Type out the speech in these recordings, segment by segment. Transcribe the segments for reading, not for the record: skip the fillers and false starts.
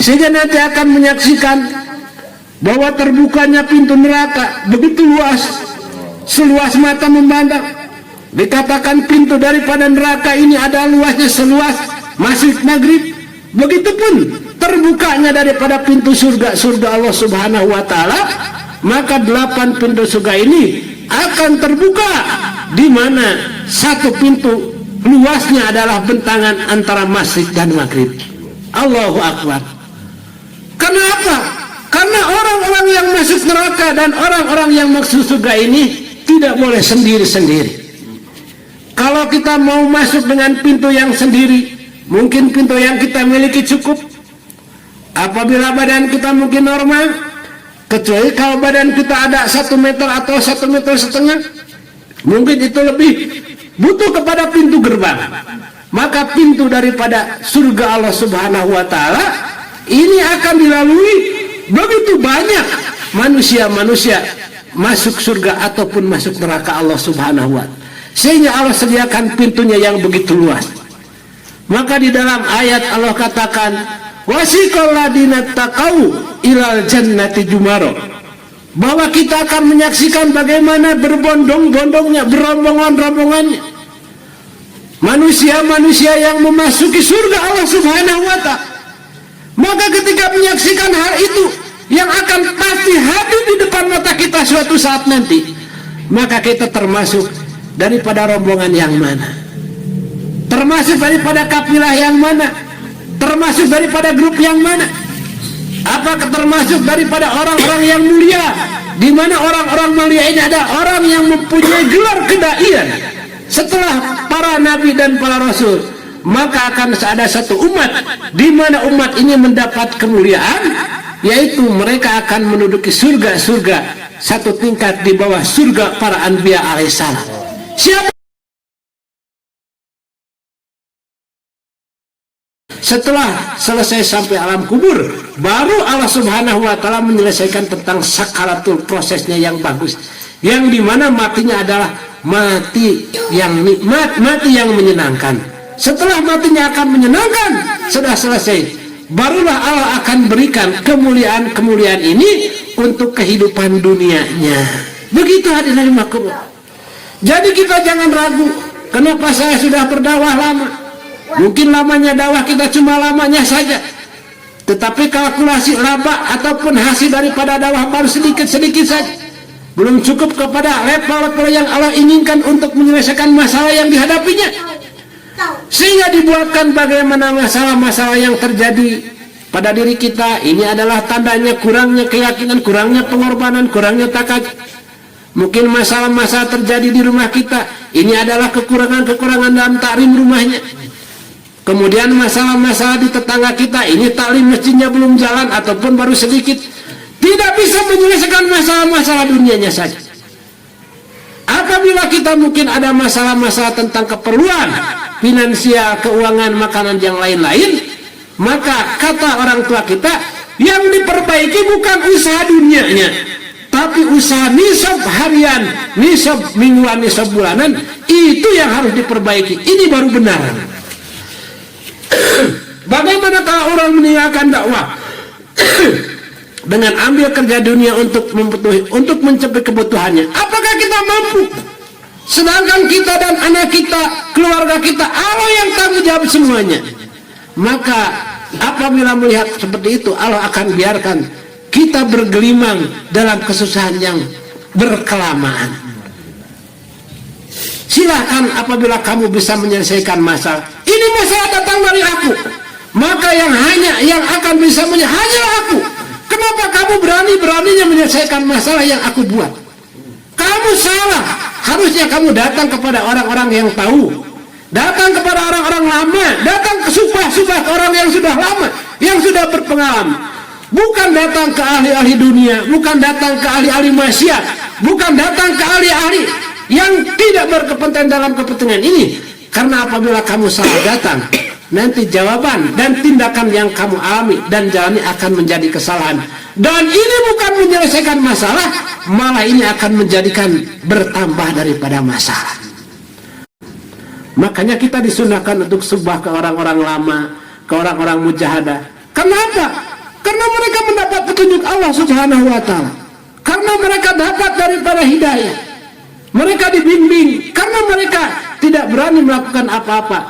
sehingga nanti akan menyaksikan bahwa terbukanya pintu neraka begitu luas, seluas mata memandang. Dikatakan pintu daripada neraka ini ada luasnya seluas Masjid Maghrib. Begitupun terbukanya daripada pintu surga Allah Subhanahu wa Ta'ala, maka 8 pintu surga ini akan terbuka, di mana satu pintu luasnya adalah bentangan antara masjid dan maghrib. Allahu Akbar. Kenapa? Karena orang-orang yang masuk neraka dan orang-orang yang masuk surga ini tidak boleh sendiri-sendiri. Kalau kita mau masuk dengan pintu yang sendiri, mungkin pintu yang kita miliki cukup. Apabila badan kita mungkin normal, kecuali kalau badan kita ada 1 meter atau 1,5 meter, mungkin itu lebih butuh kepada pintu gerbang. Maka pintu daripada surga Allah Subhanahu wa Ta'ala ini akan dilalui begitu banyak manusia-manusia masuk surga ataupun masuk neraka Allah Subhanahu wa Ta'ala, sehingga Allah sediakan pintunya yang begitu luas. Maka di dalam ayat Allah katakan, wasiqal ladina taqau ilal jannati jumaro, bahwa kita akan menyaksikan bagaimana berbondong-bondongnya, berombongan-rombongannya manusia-manusia yang memasuki surga Allah Subhanahu wa Ta'ala. Maka ketika menyaksikan hal itu yang akan pasti hadir di depan mata kita suatu saat nanti, maka kita termasuk daripada rombongan yang mana? Termasuk daripada kafilah yang mana? Termasuk daripada grup yang mana? Apakah termasuk daripada orang-orang yang mulia, di mana orang-orang mulia ini ada orang yang mempunyai gelar kedaian setelah para nabi dan para rasul? Maka akan ada satu umat di mana umat ini mendapat kemuliaan, yaitu mereka akan menduduki surga-surga satu tingkat di bawah surga para anbiya alaihissalam. Siapa? Setelah selesai sampai alam kubur, baru Allah Subhanahu wa Ta'ala menyelesaikan tentang sakaratul, prosesnya yang bagus, yang dimana matinya adalah mati yang nikmat, mati yang menyenangkan. Setelah matinya akan menyenangkan, sudah selesai, barulah Allah akan berikan kemuliaan-kemuliaan ini untuk kehidupan dunianya. Begitu hadirin makhluk. Jadi kita jangan ragu, kenapa saya sudah berdakwah lama? Mungkin lamanya dakwah kita cuma lamanya saja, tetapi kalkulasi laba ataupun hasil daripada dakwah baru sedikit-sedikit saja, belum cukup kepada level-level yang Allah inginkan untuk menyelesaikan masalah yang dihadapinya. Sehingga dibuatkan bagaimana masalah-masalah yang terjadi pada diri kita ini adalah tandanya kurangnya keyakinan, kurangnya pengorbanan, kurangnya takut. Mungkin masalah-masalah terjadi di rumah kita ini adalah kekurangan-kekurangan dalam taklim rumahnya. Kemudian masalah-masalah di tetangga kita ini taklim masjidnya belum jalan ataupun baru sedikit, tidak bisa menyelesaikan masalah-masalah dunianya saja. Apabila kita mungkin ada masalah-masalah tentang keperluan finansial, keuangan, makanan yang lain-lain, maka kata orang tua kita, yang diperbaiki bukan usaha dunianya, tapi usaha nisab harian, nisab mingguan, nisab bulanan, itu yang harus diperbaiki. Ini baru benar. Bagaimana kalau orang meninggalkan dakwah dengan ambil kerja dunia untuk mencapai kebutuhannya? Apakah kita mampu? Sedangkan kita dan anak kita, keluarga kita, Allah yang tanggung jawab semuanya. Maka apabila melihat seperti itu, Allah akan biarkan kita bergelimang dalam kesusahan yang berkelamaan. Silahkan apabila kamu bisa menyelesaikan masalah. Ini masalah datang dari aku, maka yang akan bisa hanyalah aku. Kenapa kamu berani-beraninya menyelesaikan masalah yang aku buat? Kamu salah. Harusnya kamu datang kepada orang-orang yang tahu, datang kepada orang-orang lama, datang ke subah-subah orang yang sudah lama, yang sudah berpengalaman. Bukan datang ke ahli-ahli dunia, bukan datang ke ahli-ahli maksiat, bukan datang ke ahli-ahli yang tidak berkepentingan dalam kepentingan ini. Karena apabila kamu salah datang, nanti jawaban dan tindakan yang kamu alami dan jalani akan menjadi kesalahan. Dan ini bukan menyelesaikan masalah, malah ini akan menjadikan bertambah daripada masalah. Makanya kita disunahkan untuk subah ke orang-orang lama, ke orang-orang mujahadah. Kenapa? Karena mereka mendapat petunjuk Allah Subhanahu wa Ta'ala, karena mereka dapat daripada hidayah, mereka dibimbing, karena mereka tidak berani melakukan apa-apa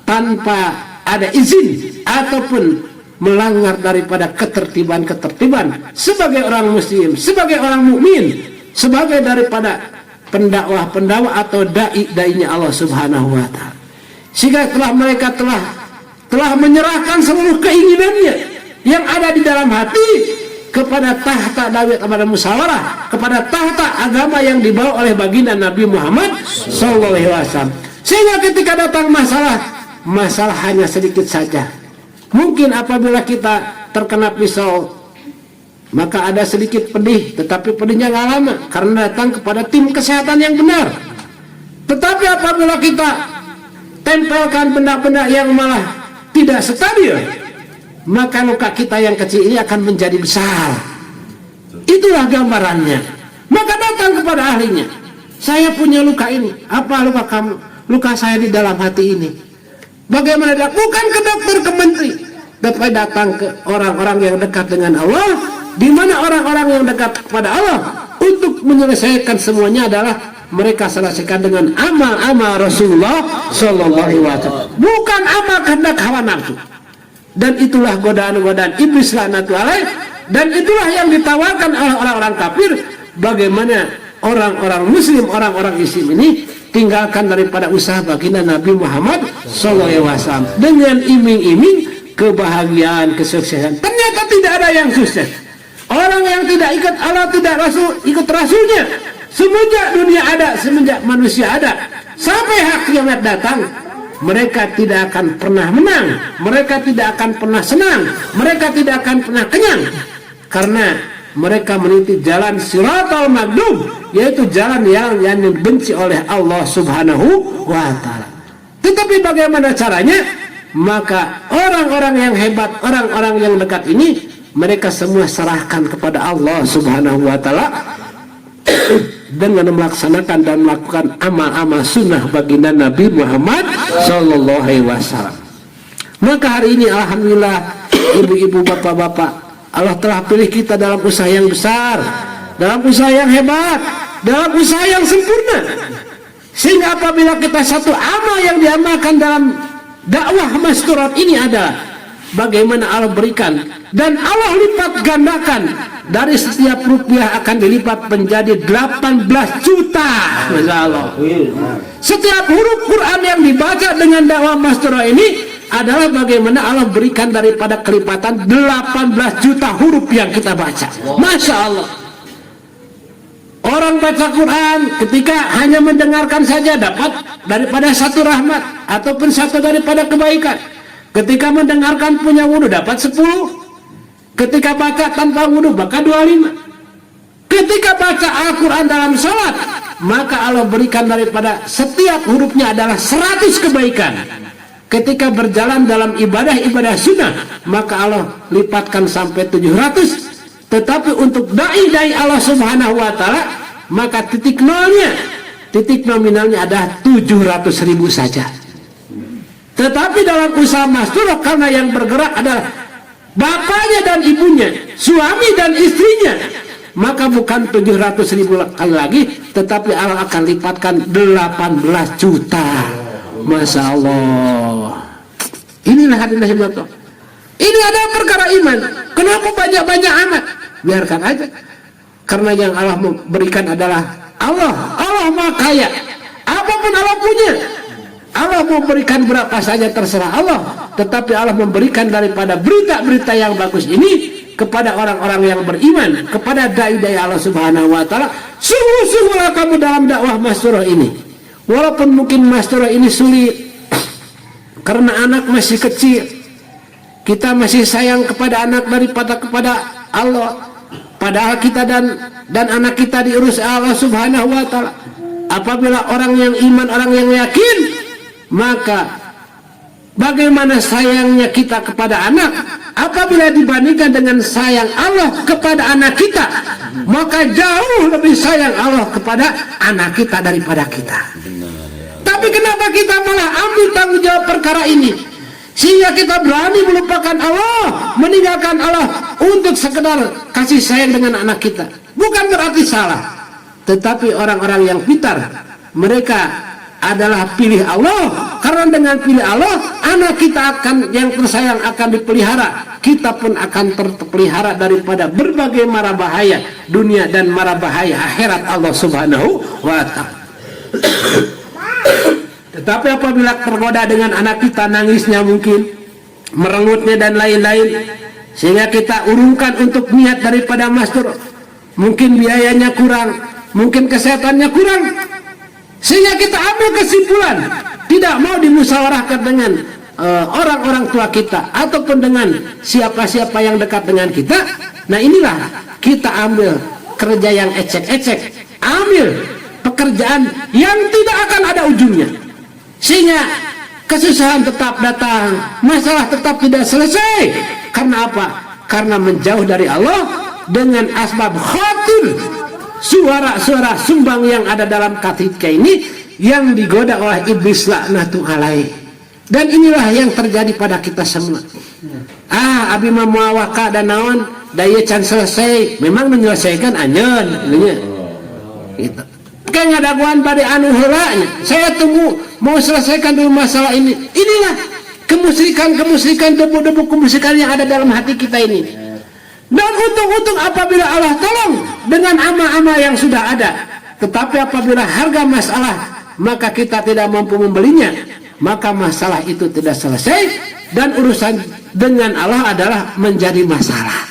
tanpa ada izin ataupun melanggar daripada ketertiban-ketertiban sebagai orang muslim, sebagai orang mukmin, sebagai daripada pendakwah-pendakwah atau dai-dainya Allah Subhanahu wa Ta'ala. Sehingga mereka telah menyerahkan seluruh keinginannya yang ada di dalam hati kepada tahta dawet, kepada musyawarah, kepada tahta agama yang dibawa oleh baginda Nabi Muhammad SAW. Sehingga ketika datang masalah hanya sedikit saja. Mungkin apabila kita terkena pisau, maka ada sedikit pedih, tetapi pedihnya nggak lama karena datang kepada tim kesehatan yang benar. Tetapi apabila kita tempelkan benda-benda yang malah tidak stabil, maka luka kita yang kecil ini akan menjadi besar. Itulah gambarannya. Maka datang kepada ahlinya, saya punya luka ini. Apa luka kamu? Luka saya di dalam hati ini. Bagaimana? Bukan ke dokter, ke menteri, tapi datang ke orang-orang yang dekat dengan Allah, di mana orang-orang yang dekat kepada Allah untuk menyelesaikan semuanya adalah mereka selesaikan dengan amal-amal Rasulullah Sallallahu Alaihi Wasallam, bukan amal kehendak hawa nafsu. Dan itulah godaan-godaan iblis laknatu alaih, dan itulah yang ditawarkan oleh orang-orang kafir. Bagaimana orang-orang muslim, orang-orang Islam ini tinggalkan daripada usaha baginda Nabi Muhammad SAW dengan iming-iming kebahagiaan, kesuksesan. Ternyata tidak ada yang sukses. Orang yang tidak ikut Allah, tidak ikut Rasulnya, semenjak dunia ada, semenjak manusia ada, sampai hak kiamat datang, mereka tidak akan pernah menang, mereka tidak akan pernah senang, mereka tidak akan pernah kenyang, karena mereka meniti jalan siratal maghdub, yaitu jalan yang dibenci oleh Allah Subhanahu wa Ta'ala. Tetapi bagaimana caranya? Maka orang-orang yang hebat, orang-orang yang dekat ini, mereka semua serahkan kepada Allah Subhanahu wa Ta'ala dengan melaksanakan dan melakukan amal-amal sunnah baginda Nabi Muhammad Sallallahu Alaihi Wasallam. Maka hari ini alhamdulillah, ibu-ibu, bapak-bapak, Allah telah pilih kita dalam usaha yang besar, dalam usaha yang hebat, dalam usaha yang sempurna. Sehingga apabila kita satu amal yang diamalkan dalam dakwah masturat ini adalah bagaimana Allah berikan, dan Allah lipat gandakan, dari setiap rupiah akan dilipat menjadi 18 juta. Masya Allah. Setiap huruf Quran yang dibaca dengan dakwah masturat ini adalah bagaimana Allah berikan daripada kelipatan 18 juta huruf yang kita baca. Masya Allah. Orang baca Quran ketika hanya mendengarkan saja dapat daripada satu rahmat ataupun satu daripada kebaikan. Ketika mendengarkan punya wudhu dapat 10. Ketika baca tanpa wudhu maka 25. Ketika baca Al-Quran dalam salat, maka Allah berikan daripada setiap hurufnya adalah 100 kebaikan. Ketika berjalan dalam ibadah-ibadah sunnah, maka Allah lipatkan sampai 700. Tetapi untuk dai-dai Allah Subhanahu wa Ta'ala, maka titik nolnya, titik nominalnya adalah 700.000 saja. Tetapi dalam usaha masturah, karena yang bergerak adalah bapaknya dan ibunya, suami dan istrinya, maka bukan 700.000 kali lagi, tetapi Allah akan lipatkan 18 juta. Masya Allah. Inilah hadirin Allah. Ini adalah perkara iman. Kenapa banyak-banyak amat? Biarkan aja. Karena yang Allah memberikan adalah Allah. Allah Maha Kaya. Apapun Allah punya, Allah mau berikan berapa saja terserah Allah. Tetapi Allah memberikan daripada berita-berita yang bagus ini kepada orang-orang yang beriman, kepada dai-dai Allah Subhanahu wa Ta'ala. Sungguh-sungguhlah kamu dalam dakwah masturah ini. Walaupun mungkin masturah ini sulit, karena anak masih kecil, kita masih sayang kepada anak daripada kepada Allah. Padahal kita dan anak kita diurus Allah Subhanahu wa Ta'ala. Apabila orang yang iman, orang yang yakin, maka bagaimana sayangnya kita kepada anak apabila dibandingkan dengan sayang Allah kepada anak kita, maka jauh lebih sayang Allah kepada anak kita daripada kita. Tapi kenapa kita malah ambil tanggung jawab perkara ini? Sehingga kita berani melupakan Allah, meninggalkan Allah untuk sekedar kasih sayang dengan anak kita. Bukan berarti salah, tetapi orang-orang yang pintar, mereka adalah pilih Allah. Karena dengan pilih Allah, anak kita akan yang tersayang akan dipelihara. Kita pun akan terpelihara daripada berbagai mara bahaya dunia dan mara bahaya akhirat Allah Subhanahu wa ta'ala. Tetapi apabila tergoda dengan anak kita, nangisnya mungkin, merengutnya dan lain-lain, sehingga kita urungkan untuk niat daripada mastur, mungkin biayanya kurang, mungkin kesehatannya kurang, sehingga kita ambil kesimpulan tidak mau dimusyawarahkan dengan orang-orang tua kita ataupun dengan siapa-siapa yang dekat dengan kita. Nah, inilah kita ambil kerja yang ecek-ecek, ambil pekerjaan yang tidak akan ada ujungnya, sehingga kesusahan tetap datang, masalah tetap tidak selesai. Karena apa? Karena menjauh dari Allah dengan asbab khatir, suara-suara sumbang yang ada dalam ketika ini yang digoda oleh iblis laknatu alaih. Dan inilah yang terjadi pada kita semua. Abi mamawaka dan naon daya can selesai, memang menyelesaikan anjeun gitu. Kayak ngadaguan pada anu heulanya, saya tunggu mau selesaikan dulu masalah ini. Inilah kemusyrikan debu-debu kemusyrikan yang ada dalam hati kita ini. Dan untung-untung apabila Allah tolong dengan amal-amal yang sudah ada. Tetapi apabila harga masalah maka kita tidak mampu membelinya, maka masalah itu tidak selesai dan urusan dengan Allah adalah menjadi masalah.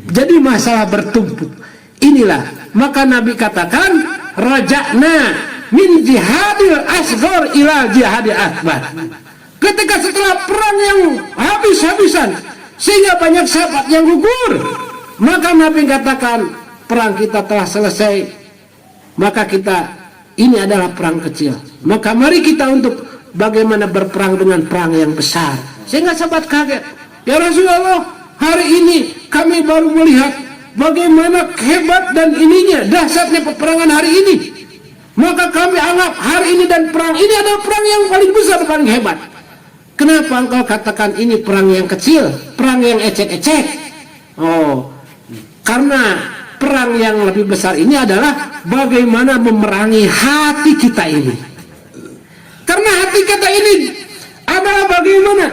Jadi masalah bertumpuk. Inilah maka Nabi katakan, raja'na min jihadil asghar ila jihadil akbar. Ketika setelah perang yang habis-habisan sehingga banyak sahabat yang gugur, maka Nabi katakan perang kita telah selesai, maka kita ini adalah perang kecil, maka mari kita untuk bagaimana berperang dengan perang yang besar. Sehingga sahabat kaget, ya Rasulullah, hari ini kami baru melihat bagaimana hebat dan ininya dahsyatnya peperangan hari ini, maka kami anggap hari ini dan perang ini adalah perang yang paling besar, paling hebat. Kenapa engkau katakan ini perang yang kecil, perang yang ecek-ecek? Oh, karena perang yang lebih besar ini adalah bagaimana memerangi hati kita ini. Karena hati kita ini adalah bagaimana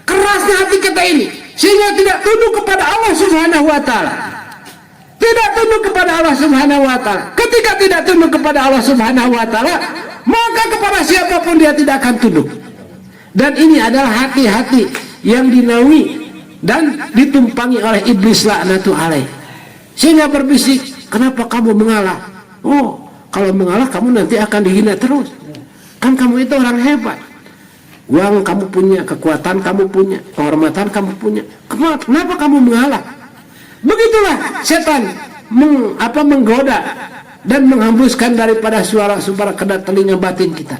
kerasnya hati kita ini, sehingga tidak tunduk kepada Allah Subhanahu wa ta'ala. Tidak tunduk kepada Allah Subhanahu wa ta'ala. Ketika tidak tunduk kepada Allah Subhanahu wa ta'ala, maka kepada siapapun dia tidak akan tunduk. Dan ini adalah hati-hati yang dinaungi dan ditumpangi oleh iblis laknatu alaih, sehingga berbisik, kenapa kamu mengalah? Oh, kalau mengalah kamu nanti akan dihina terus. Kan kamu itu orang hebat, uang kamu punya, kekuatan kamu punya, kehormatan kamu punya, kenapa kamu mengalah? Begitulah setan menggoda dan menghembuskan daripada suara-suara ke telinga batin kita,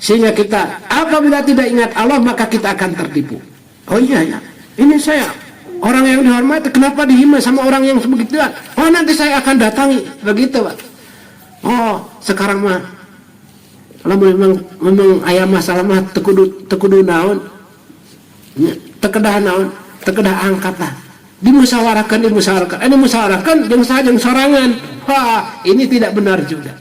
sehingga kita apabila tidak ingat Allah maka kita akan tertipu. Oh iya ya, ini saya orang yang dihormati, kenapa dihina sama orang yang sebegituan? Oh, nanti saya akan datangi, begitu Pak. Oh, sekarang mah kalau memang ayam masalah mah tekudu naon, tekedah naon, tekedah angkat lah. Dimusyawarahkan, jeung sorangan. Wah, ini tidak benar juga.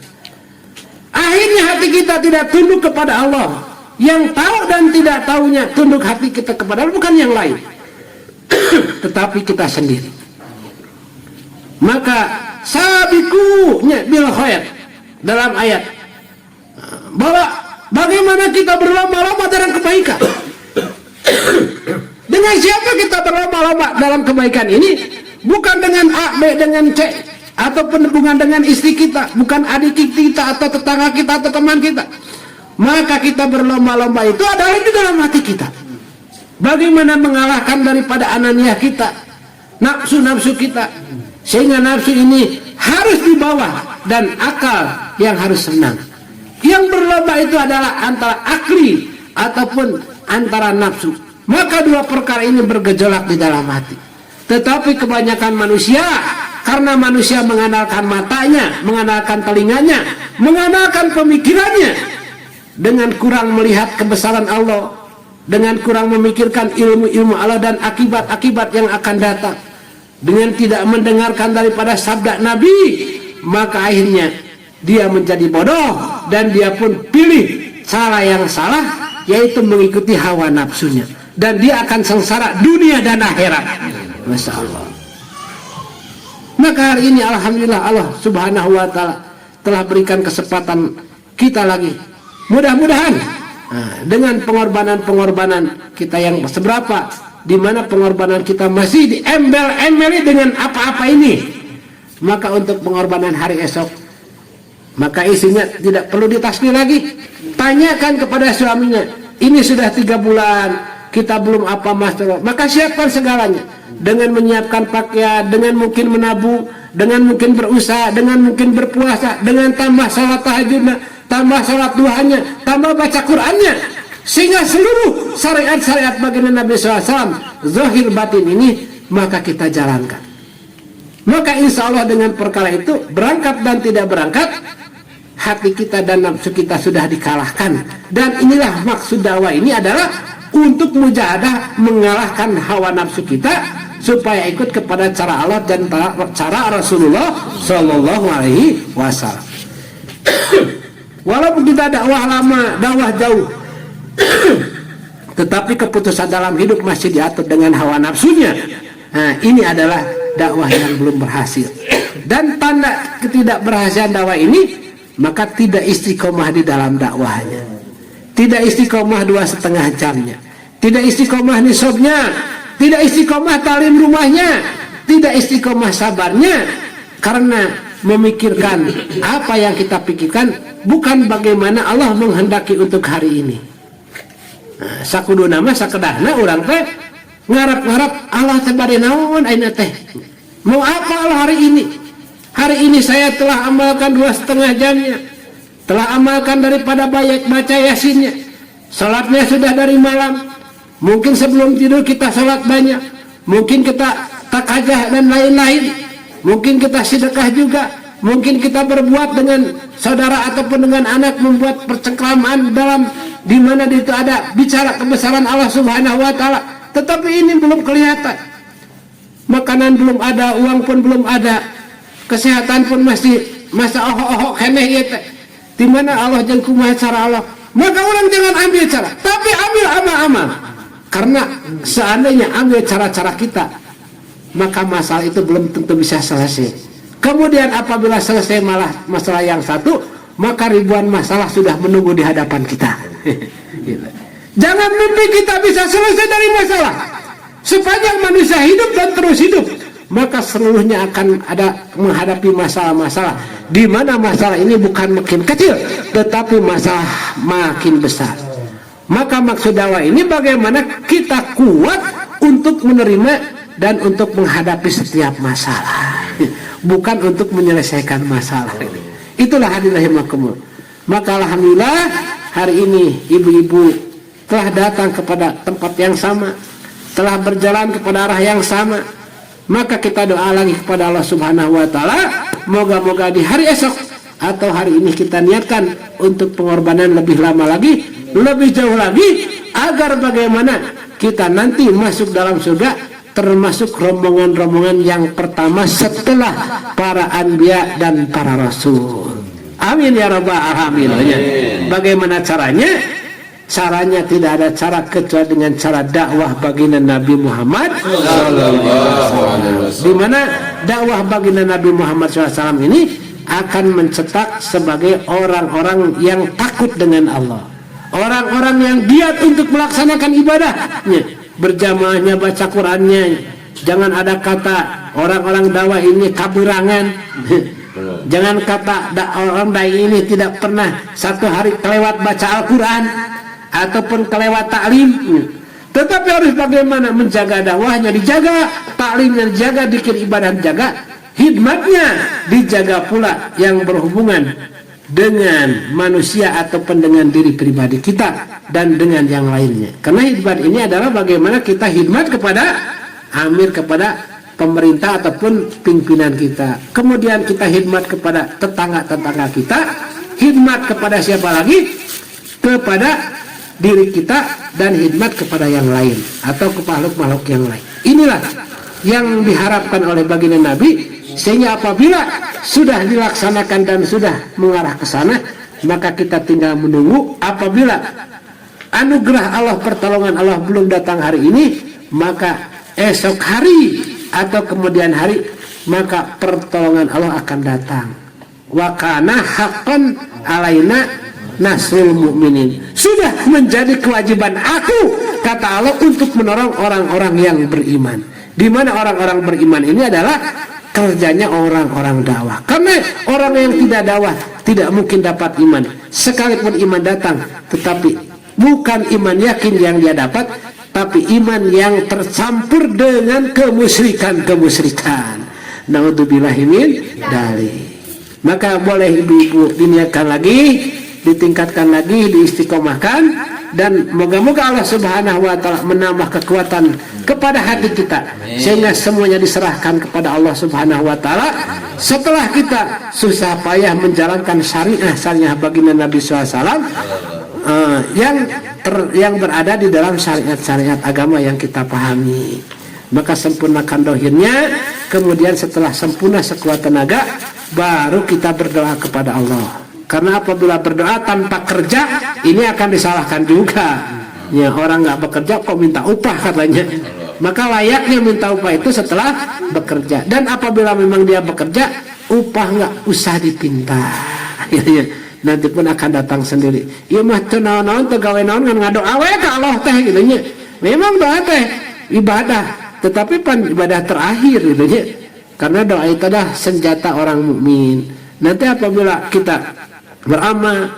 Akhirnya hati kita tidak tunduk kepada Allah. Yang tahu dan tidak tahunya tunduk hati kita kepada Allah, bukan yang lain, tetapi kita sendiri. Maka sabiqunya bil khair dalam ayat bahwa bagaimana kita berlomba-lomba dalam kebaikan. Dengan siapa kita berlomba-lomba dalam kebaikan ini? Bukan dengan A, B, dengan C, ataupun hubungan dengan istri kita, bukan adik kita atau tetangga kita atau teman kita. Maka kita berlomba-lomba itu adalah di dalam hati kita. Bagaimana mengalahkan daripada ananiah kita, nafsu-nafsu kita, sehingga nafsu ini harus dibawa dan akal yang harus senang. Yang berlomba itu adalah antara akli ataupun antara nafsu. Maka dua perkara ini bergejolak di dalam hati. Tetapi kebanyakan manusia, karena manusia mengandalkan matanya, mengandalkan telinganya, mengandalkan pemikirannya, dengan kurang melihat kebesaran Allah, dengan kurang memikirkan ilmu-ilmu Allah dan akibat-akibat yang akan datang, dengan tidak mendengarkan daripada sabda Nabi, maka akhirnya dia menjadi bodoh dan dia pun pilih cara yang salah, yaitu mengikuti hawa nafsunya, dan dia akan sengsara dunia dan akhirat. Masya Allah. Maka hari ini alhamdulillah Allah subhanahu wa ta'ala telah berikan kesempatan kita lagi, mudah-mudahan dengan pengorbanan-pengorbanan kita yang seberapa, di mana pengorbanan kita masih diembel-embeli dengan apa-apa ini, maka untuk pengorbanan hari esok, maka isinya tidak perlu ditasbih lagi. Tanyakan kepada suaminya, ini sudah 3 bulan kita belum apa masalah, maka siapkan segalanya, dengan menyiapkan pakaian, dengan mungkin menabung, dengan mungkin berusaha, dengan mungkin berpuasa, dengan tambah salat tahajudnya, tambah salat duhanya, tambah baca Qur'annya, sehingga seluruh syariat-syariat baginda Nabi SAW zahir batin ini maka kita jalankan. Maka insya Allah dengan perkara itu, berangkat dan tidak berangkat, hati kita dan nafsu kita sudah dikalahkan. Dan inilah maksud dakwah ini adalah untuk mujahadah, mengalahkan hawa nafsu kita supaya ikut kepada cara Allah dan cara Rasulullah Sallallahu Alaihi Wasallam. Walaupun kita dakwah lama, dakwah jauh, tetapi keputusan dalam hidup masih diatur dengan hawa nafsunya. Nah, ini adalah dakwah yang belum berhasil. Dan tanda ketidakberhasilan dakwah ini, maka tidak istiqomah di dalam dakwahnya, tidak istiqomah 2,5 jamnya, tidak istiqomah nisabnya, tidak istiqomah talim rumahnya, tidak istiqomah sabarnya, karena memikirkan apa yang kita pikirkan bukan bagaimana Allah menghendaki untuk hari ini. Nah, sakudu nama sakedahna orang teh ngarap-ngarap Allah teh bade naon ayeuna teh, mau apa Allah hari ini. Hari ini saya telah amalkan 2,5 jamnya, telah amalkan daripada baca yasinnya, salatnya sudah dari malam, mungkin sebelum tidur kita salat banyak, mungkin kita takajah dan lain-lain, mungkin kita sedekah juga, mungkin kita berbuat dengan saudara ataupun dengan anak, membuat percengkraman dalam di mana itu ada bicara kebesaran Allah Subhanahu wa taala, tetapi ini belum kelihatan. Makanan belum ada, uang pun belum ada, kesehatan pun masih masa ohok-ohok keneh ieu teh. Di mana Allah jeung kumaha cara Allah? Maka orang jangan ambil cara, tapi ambil amal-amal. Karena seandainya ambil cara-cara kita, maka masalah itu belum tentu bisa selesai. Kemudian apabila selesai malah masalah yang satu, maka ribuan masalah sudah menunggu di hadapan kita. Jangan mimpi kita bisa selesai dari masalah. Sepanjang manusia hidup dan terus hidup, maka seluruhnya akan ada menghadapi masalah-masalah, di mana masalah ini bukan makin kecil, tetapi masalah makin besar. Maka maksud dakwah ini bagaimana kita kuat untuk menerima dan untuk menghadapi setiap masalah, bukan untuk menyelesaikan masalah. Itulah hadirin rahimakumullah. Maka alhamdulillah hari ini ibu-ibu telah datang kepada tempat yang sama, telah berjalan kepada arah yang sama. Maka kita doa lagi kepada Allah Subhanahu wa taala, moga-moga di hari esok atau hari ini kita niatkan untuk pengorbanan lebih lama lagi, lebih jauh lagi, agar bagaimana kita nanti masuk dalam surga termasuk rombongan-rombongan yang pertama setelah para anbiya dan para rasul. Amin ya rabbal alamin. Bagaimana caranya? Caranya tidak ada cara kecuali dengan cara dakwah baginda Nabi Muhammad SAW. Di mana dakwah baginda Nabi Muhammad SAW ini akan mencetak sebagai orang-orang yang takut dengan Allah, orang-orang yang giat untuk melaksanakan ibadahnya, berjamaahnya, baca Qurannya. Jangan ada kata orang-orang dakwah ini kaburangan. Jangan kata orang dai ini tidak pernah satu hari kelewat baca Al-Quran ataupun kelewat taklim. Tetapi harus bagaimana menjaga dakwahnya, dijaga taklimnya, dijaga zikir ibadah, dijaga hikmatnya, dijaga pula yang berhubungan dengan manusia ataupun dengan diri pribadi kita dan dengan yang lainnya. Karena hikmat ini adalah bagaimana kita hikmat kepada amir, kepada pemerintah ataupun pimpinan kita. Kemudian kita hikmat kepada tetangga-tetangga kita, hikmat kepada siapa lagi? Kepada diri kita dan khidmat kepada yang lain atau kepada makhluk yang lain. Inilah yang diharapkan oleh baginda Nabi, sehingga apabila sudah dilaksanakan dan sudah mengarah ke sana, maka kita tinggal menunggu. Apabila anugerah Allah, pertolongan Allah belum datang hari ini, maka esok hari atau kemudian hari maka pertolongan Allah akan datang. Wa kana haqqan alaina nasrul mu'minin. Sudah menjadi kewajiban aku, kata Allah, untuk menolong orang-orang yang beriman. Di mana orang-orang beriman ini adalah kerjanya orang-orang dakwah. Karena orang yang tidak dakwah tidak mungkin dapat iman. Sekalipun iman datang, tetapi bukan iman yakin yang dia dapat, tapi iman yang tercampur dengan kemusyrikan. Naudzubillahi min dzalik. Maka boleh ibu-ibu diniatkan lagi, ditingkatkan lagi, diistiqomahkan, dan moga-moga Allah Subhanahu wa taala menambah kekuatan kepada hati kita sehingga semuanya diserahkan kepada Allah Subhanahu wa taala. Setelah kita susah payah menjalankan syariah baginda Nabi SAW yang berada di dalam syariat agama yang kita pahami, maka sempurnakan dohirnya. Kemudian setelah sempurna sekuat tenaga, baru kita berdoa kepada Allah. Karena apabila berdoa tanpa kerja, ini akan disalahkan juga. Ya, orang nggak bekerja kok minta upah katanya. Maka layaknya minta upah itu setelah bekerja. Dan apabila memang dia bekerja, upah nggak usah dipinta. Ya. Nanti pun akan datang sendiri. Iya mah tuh naon tegawe naon ngan ngadoa we ka Allah teh gitu nya. Memang doa teh ibadah, tetapi pan ibadah terakhir gitu nya. Karena doa itu adalah senjata orang mukmin. Nanti apabila kita beramal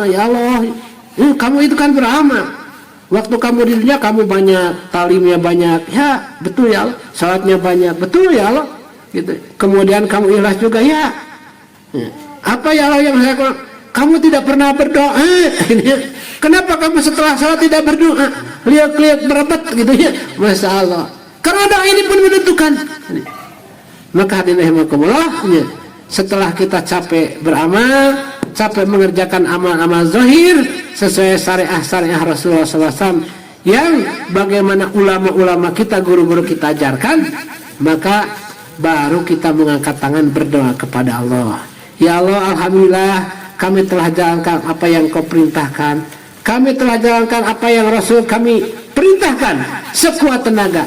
ya Allah, kamu itu kan beramal. Waktu kamu di dunia kamu banyak, talimnya banyak, ya betul ya Allah. Salatnya banyak, betul ya Allah. Gitu. Kemudian kamu ikhlas juga ya. Apa ya Allah yang saya kurang? Kamu tidak pernah berdoa. Kenapa kamu setelah salat tidak berdoa? Lihat-lihat berebet gitu ya. Masya Allah. Karena doa ini pun menentukan. Maka hadirin rahimakumullah, setelah kita capek beramal, capek mengerjakan amal-amal zahir sesuai syariah Rasulullah SAW yang bagaimana ulama-ulama kita, guru-guru kita ajarkan, maka baru kita mengangkat tangan berdoa kepada Allah. Ya Allah, alhamdulillah kami telah jalankan apa yang kau perintahkan, kami telah jalankan apa yang Rasul kami perintahkan sekuat tenaga.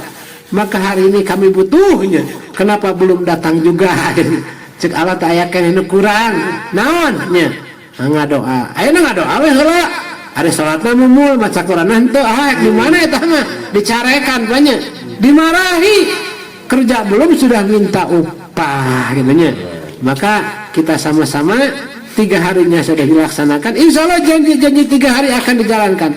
Maka hari ini kami butuhnya, kenapa belum datang juga? Cek Allah tak ayakan ini kurang naonnya ngadoa ayeuna ngadoa we heula ari salatna mumul maca Quran henteu di mana eta mah dicarekan banyak dimarahi kerja belum sudah minta upah gitu nya. Maka kita sama-sama 3 harinya sudah dilaksanakan, insya Allah janji 3 hari akan dijalankan.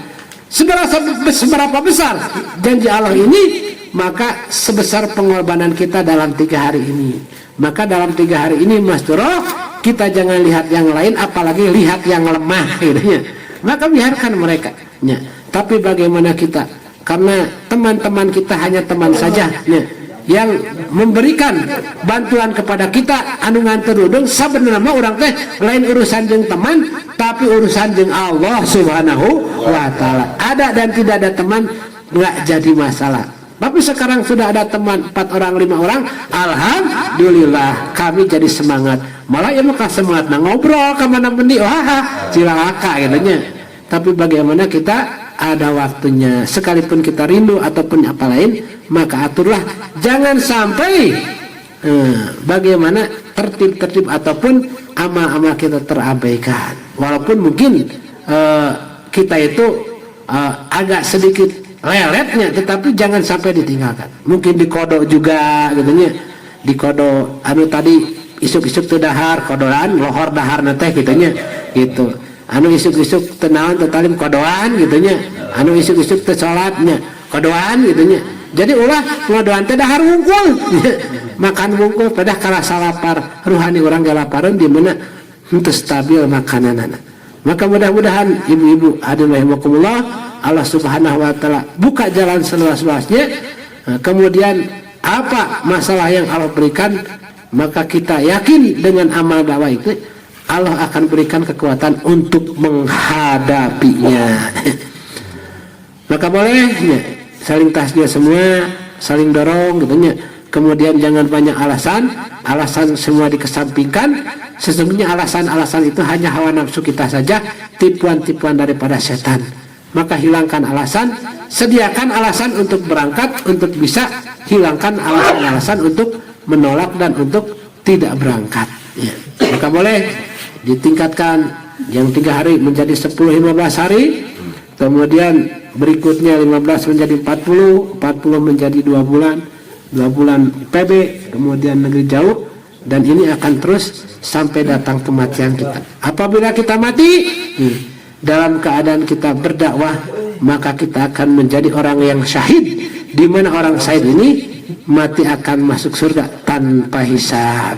Seberapa besar janji Allah ini, maka sebesar pengorbanan kita dalam 3 hari ini. Maka dalam 3 hari ini Mas Turo, kita jangan lihat yang lain, apalagi lihat yang lemah gitu ya. Maka biarkan mereka ya. Tapi bagaimana kita, karena teman-teman kita hanya teman saja ya, yang memberikan bantuan kepada kita anu nganterudeng sabenerna mah urang teh lain urusan jeung teman, tapi urusan jeung Allah Subhanahu wa taala. Ada dan tidak ada teman enggak jadi masalah. Tapi sekarang sudah ada teman 4 orang 5 orang, alhamdulillah kami jadi semangat. Malah ya maka semangat ngobrol kemana bendi, wah cilaka gitu nya. Tapi bagaimana kita ada waktunya, sekalipun kita rindu ataupun apa lain, maka aturlah, jangan sampai bagaimana tertib ataupun amal-amal kita terabaikan. Walaupun mungkin kita itu agak sedikit leletnya, tetapi jangan sampai ditinggalkan. Mungkin dikodok juga gitu nya, dikodok anu tadi isuk-isuk teu dahar kodoan lohor dahar teh gitu nya gitu. Anu isuk-isuk teu naon teu talim kodoan gitu nya, anu isuk-isuk teu salatnya kodoan gitu nya. Jadi ulah ngodoan teh dahar wungkul makan wungkul pedah karasa lapar, ruhani orang galapareun di mana henteu stabil makananana. Maka mudah-mudahan ibu-ibu hadirin rahimakumullah, Allah Subhanahu wa taala buka jalan seluas-luasnya. Kemudian apa masalah yang Allah berikan, maka kita yakin dengan amal dakwah itu Allah akan berikan kekuatan untuk menghadapinya. maka bolehnya saling tasbih semua, saling dorong gitu nya. Kemudian jangan banyak alasan semua dikesampingkan. Sesungguhnya alasan-alasan itu hanya hawa nafsu kita saja, tipuan-tipuan daripada setan. Maka hilangkan alasan, sediakan alasan untuk berangkat, untuk bisa hilangkan alasan-alasan untuk menolak dan untuk tidak berangkat ya. Maka boleh ditingkatkan yang 3 hari menjadi 10-15 hari, kemudian berikutnya 15 menjadi 40 menjadi 2 bulan PB, kemudian negeri jauh, dan ini akan terus sampai datang kematian kita. Apabila kita mati dalam keadaan kita berdakwah, maka kita akan menjadi orang yang syahid, di mana orang syahid ini mati akan masuk surga tanpa hisab.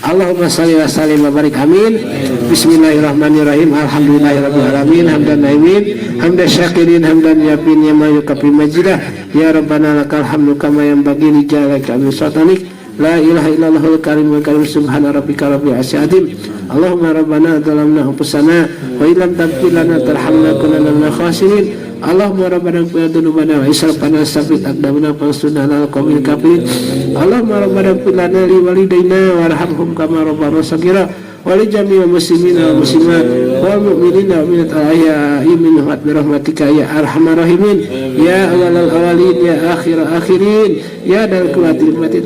Allahumma shalli wa sallim wa barik amin. Bismillahirrahmanirrahim. Alhamdulillahirabbil alamin. Hamdan naimin, hamdan syakirin, hamdan yapin ya mayukafi majidah. Ya Rabbana lakal hamdu kama yanbaghi li jalalika min sultanik. La ilaha illallahul karimul karim subhana rabbika rabbil izzati. Allahumma rabbana zalamna anfusana wa illam taghfir lana tarhamna kunanna minal khasirin. Allahumma rabbana ighfir dzunubana wa israfana sabbit aqdamana fansurna 'alal qaumil kafirin. Allahumma rabbana ighfir lana li walidayna warhamhum kama rabbana shaghira wa li jami'il muslimina wal muslimat wal mu'minina wal mu'minat al-ahya'i minhum bi rahmatika ya arhamar rahimin ya awwalal awwalin ya akhiral akhirin ya dal kuwatil matin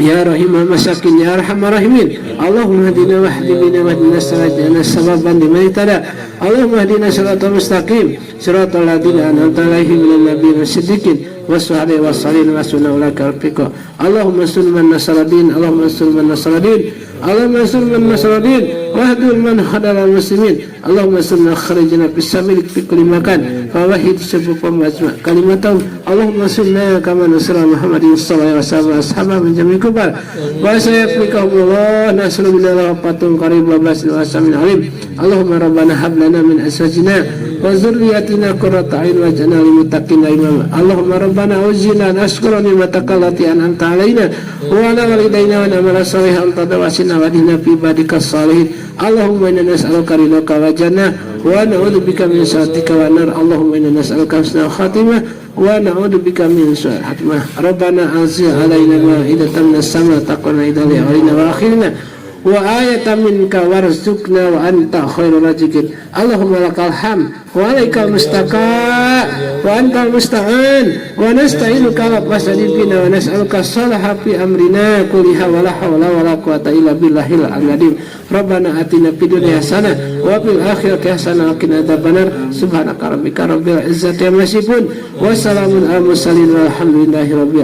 ya rahimah masakin ya arhamar rahimin. Allahumma hadina wa hadina wa hadina salajana sababan liman tada. Allahumma hadina siratal mustaqim siratal ladzina an'amta 'alaihim minal nabiyyin wasiddiqin wassalihina wassalin wasunna ulaka rafiqa. Allahumma salli man nasaradin, Allahumma salli man nasaradin, Allahumma salli man nasaradin wahdul man hadal muslimin. Allahumma salli kharijna bisabil fi kulli makan fa wahid sabqum majma' kalimatahum. Allahumma salli kama nasra Muhammadin sallallahu alaihi wasallam min jami'il kubar wa sayyidikumullah nasru billahi wa fatun qarib wa basil wa samin alim. Allahumma rabbana hab lana min azwajina wa dhurriyyatina qurrata a'yun waj'alna lil muttaqina imama. Allahumma rabbana awzina nashkura ni'mataka allati an'amta 'alaina wa 'ala walidayna wa na'mal salihan tadawasina wa dina fi ibadikas salihin. Allahumma inna nas'aluka ridhaka wa jannah wa na'udzubika min sakhatika wa nar. Allahumma inna nas'aluka husnal khatimah wa na'udzubika min su'il khatimah. Rabbana anzil 'alaina ma'idatan minas sama' taqwana idali awalina wa akhirina wa ayatan minka warzuqna wa anta khairur raziqin. Allahumma lakal hamd wa alaikal mustaqa wa antal musta'an wa nasta'inuka ala fasadina wa nas'aluka salaha fi amrina kulliha wa la hawla wa la quwwata illa billahil azim. Rabbana atina fid dunya hasanah wa fil akhirati hasanah wa qina adzabannar. Subhanaka rabbika rabbil izzati amma yasifun wa salamun alal mursalin walhamdulillahi rabbil